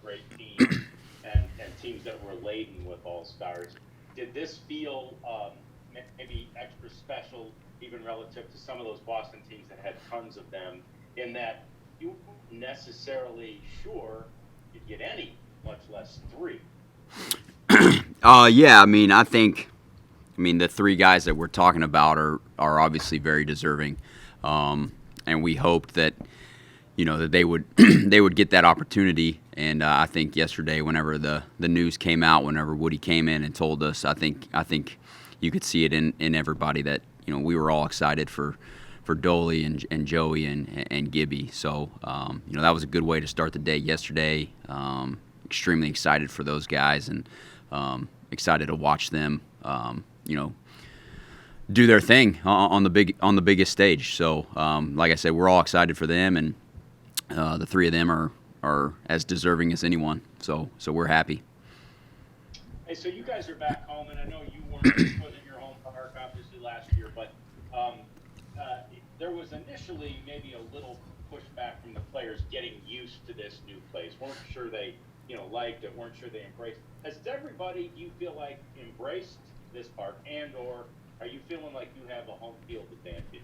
great teams and teams that were laden with all-stars. Did this feel maybe extra special, even relative to some of those Boston teams that had tons of them, in that you weren't necessarily sure you'd get any, much less three? Yeah, the three guys that we're talking about are obviously very deserving, and we hoped that that they would they would get that opportunity. And I think yesterday, whenever the news came out, whenever Woody came in and told us, I think you could see it in everybody that we were all excited for Dolly and Joey and Gibby. So that was a good way to start the day yesterday. Extremely excited for those guys and excited to watch them do their thing on the biggest stage. So like I said, we're all excited for them, and the three of them are as deserving as anyone. So we're happy. Hey, so you guys are back home, and I know you wasn't your home park obviously last year, but there was initially maybe a little pushback from the players getting used to this new place. Weren't sure they liked it, weren't sure they embraced it. Has everybody, do you feel like, embraced this park, and or are you feeling like you have a home field advantage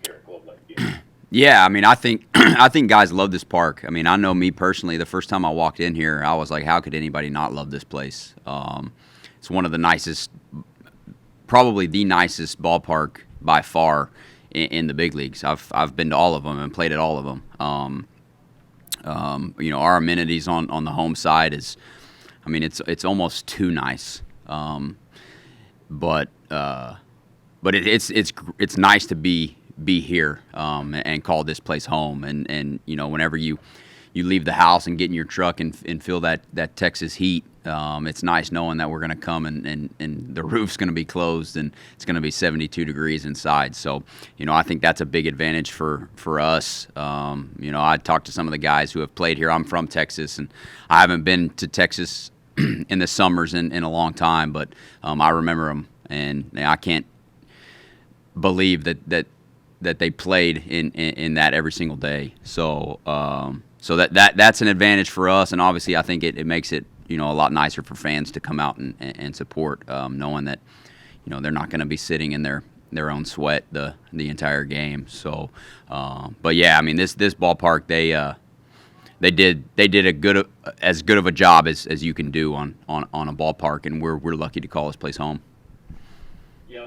here at Globe Life Field? Yeah, I think I think guys love this park. I know me personally, the first time I walked in here, I was like, how could anybody not love this place? It's one of the nicest, probably the nicest ballpark by far in the big leagues. I've been to all of them and played at all of them. Our amenities on the home side is, it's almost too nice. But it's nice to be here and call this place home. And whenever you leave the house and get in your truck and feel that Texas heat, it's nice knowing that we're going to come and the roof's going to be closed and it's going to be 72 degrees inside. So, I think that's a big advantage for us. I talked to some of the guys who have played here. I'm from Texas, and I haven't been to Texas in the summers in a long time, but I remember them, and I can't believe that they played in that every single day. So that's an advantage for us, and obviously I think it makes it a lot nicer for fans to come out and support, knowing that they're not going to be sitting in their own sweat the entire game. So, but yeah, this ballpark, they did as good of a job as you can do on a ballpark, and we're lucky to call this place home.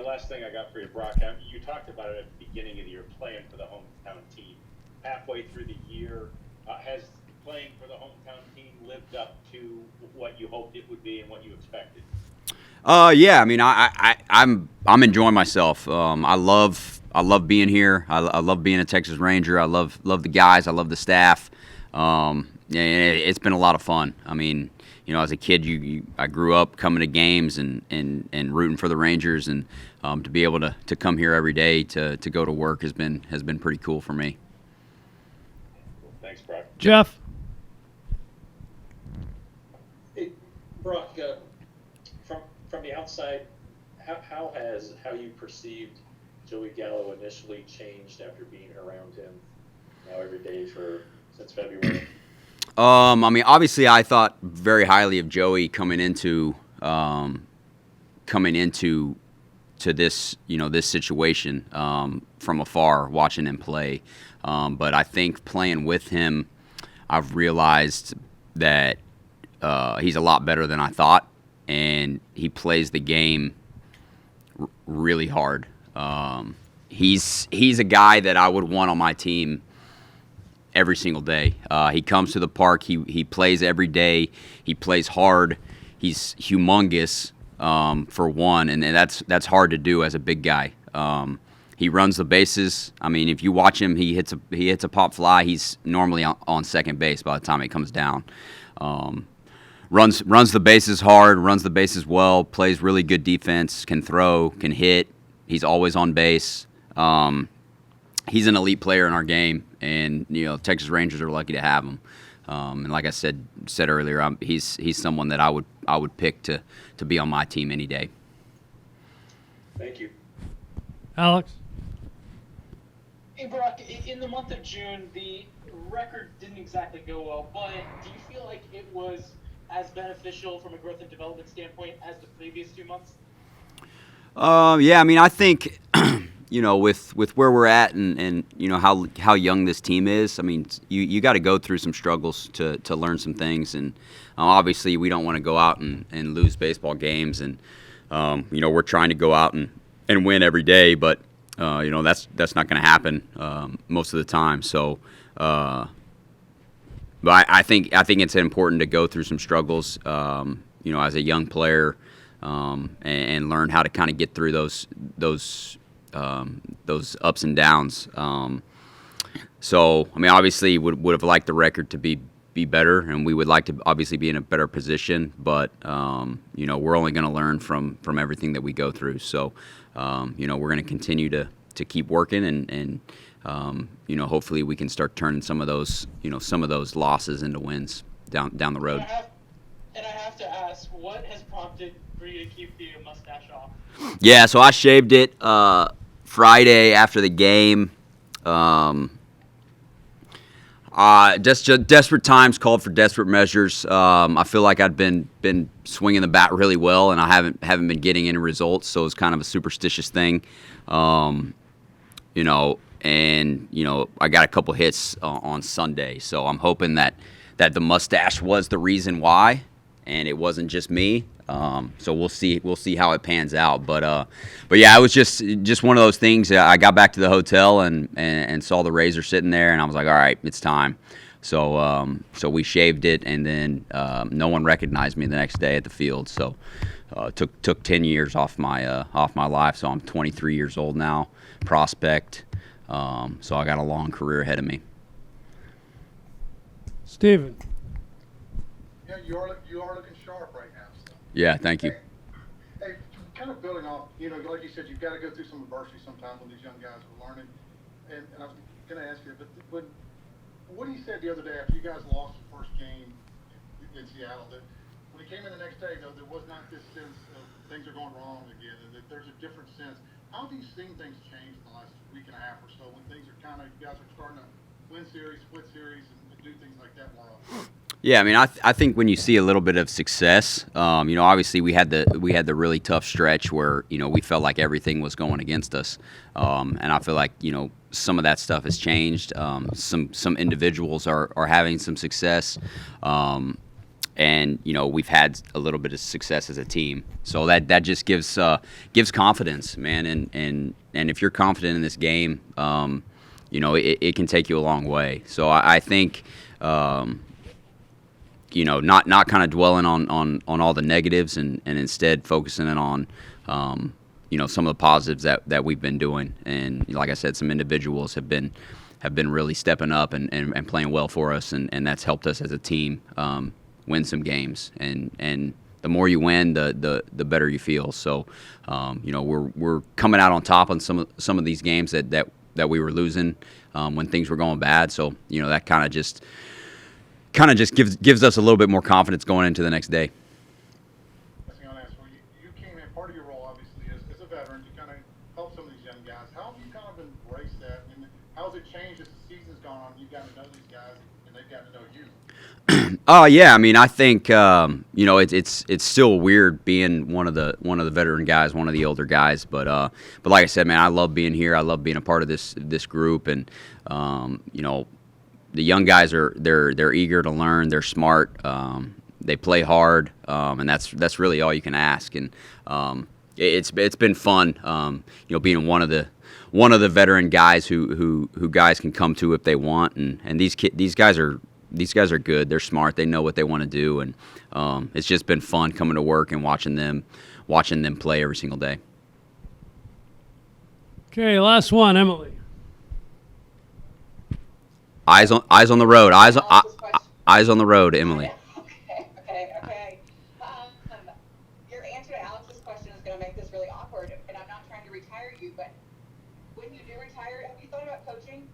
Last thing I got for you, Brock. You talked about it at the beginning of the year, playing for the hometown team. Halfway through the year, has playing for the hometown team lived up to what you hoped it would be and what you expected? Yeah. I'm enjoying myself. I love being here. I love being a Texas Ranger. I love the guys. I love the staff. It's been a lot of fun. As a kid, I grew up coming to games and rooting for the Rangers, and to be able to come here every day to go to work has been pretty cool for me. Thanks, Brock. Jeff. Hey, Brock, from the outside, how you perceived Joey Gallo initially changed after being around him now every day since February? Obviously, I thought very highly of Joey coming into this this situation from afar, watching him play. But I think playing with him, I've realized that he's a lot better than I thought, and he plays the game really hard. He's a guy that I would want on my team every single day. He comes to the park. He plays every day. He plays hard. He's humongous for one, and that's hard to do as a big guy. He runs the bases. If you watch him, he hits a pop fly. He's normally on second base by the time it comes down. Runs the bases hard. Runs the bases well. Plays really good defense. Can throw. Can hit. He's always on base. He's an elite player in our game, and Texas Rangers are lucky to have him. And like I said earlier, he's someone that I would pick to be on my team any day. Thank you, Alex. Hey, Brock, in the month of June, the record didn't exactly go well, but do you feel like it was as beneficial from a growth and development standpoint as the previous 2 months? Yeah, I mean, I think, with where we're at and how young this team is, I mean, you got to go through some struggles to learn some things. And obviously, we don't want to go out and lose baseball games. And, we're trying to go out and win every day. But, that's not going to happen most of the time. So, but I think it's important to go through some struggles, as a young player. And learn how to kind of get through those ups and downs. So, I mean, obviously, would have liked the record to be better, and we would like to obviously be in a better position. But we're only going to learn from everything that we go through. So, we're going to continue to keep working, and hopefully we can start turning some of those losses into wins down the road. And I have to ask, what has prompted for you to keep the mustache off? Yeah, so I shaved it Friday after the game. Just desperate times called for desperate measures. I feel like I'd been swinging the bat really well, and I haven't been getting any results. So it's kind of a superstitious thing, and I got a couple hits on Sunday. So I'm hoping that the mustache was the reason why, and it wasn't just me. So we'll see how it pans out. But yeah, it was just one of those things. I got back to the hotel and saw the razor sitting there, and I was like, all right, it's time. So we shaved it, and then no one recognized me the next day at the field. So took 10 years off my life. So I'm 23 years old now, prospect. So I got a long career ahead of me. Steven. Yeah, you are looking sharp right now. So. Yeah, thank you. Hey, kind of building off, like you said, you've got to go through some adversity sometimes when these young guys are learning. And I was going to ask you, but what you said the other day after you guys lost the first game in Seattle, that when you came in the next day, though, there was not this sense of things are going wrong again, and that there's a different sense. How have you seen things change in the last week and a half or so when things are you guys are starting to win series, split series, and do things like that more often? Yeah, I mean, I think when you see a little bit of success, obviously we had the really tough stretch where we felt like everything was going against us, and I feel like some of that stuff has changed. Some individuals are having some success, and we've had a little bit of success as a team. So that just gives confidence, man. And if you're confident in this game, it can take you a long way. So I think. Not kind of dwelling on all the negatives and instead focusing in on, some of the positives that we've been doing. And like I said, some individuals have been really stepping up and playing well for us, and that's helped us as a team win some games. And the more you win, the better you feel. So, we're coming out on top on some of these games that we were losing when things were going bad. So, that kind of just gives us a little bit more confidence going into the next day. You came in, part of your role obviously as a veteran to kind of help some of these young guys. How have you kind of embraced that, and how has it changed as the season's gone on? You've gotten to know these guys, and they've gotten to know you. Yeah, I mean, I think it's still weird being one of the veteran guys, one of the older guys, but like I said, man, I love being here. I love being a part of this group, and the young guys they're eager to learn. They're smart. They play hard, and that's really all you can ask. And it's been fun, being one of the veteran guys who guys can come to if they want. And these guys are good. They're smart. They know what they want to do, and it's just been fun coming to work and watching them play every single day. Okay, last one, Emily. Eyes on the road. Eyes on the road, Emily. Okay. Your answer to Alex's question is going to make this really awkward, and I'm not trying to retire you, but when you do retire, have you thought about coaching?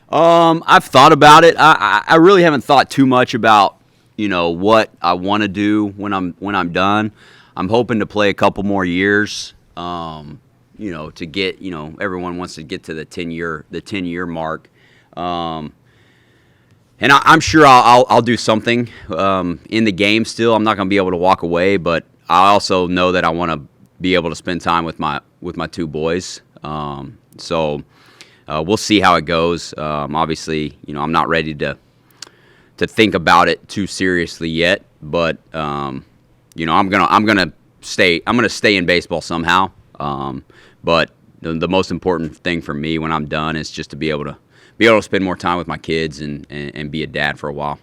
I've thought about it. I really haven't thought too much about what I want to do when I'm done. I'm hoping to play a couple more years. To get everyone wants to get to the 10-year mark. And I'm sure I'll do something in the game still. I'm not going to be able to walk away, but I also know that I want to be able to spend time with my two boys. So we'll see how it goes. Obviously, I'm not ready to think about it too seriously yet, but I'm gonna stay in baseball somehow. But the most important thing for me when I'm done is just to be able to spend more time with my kids and be a dad for a while.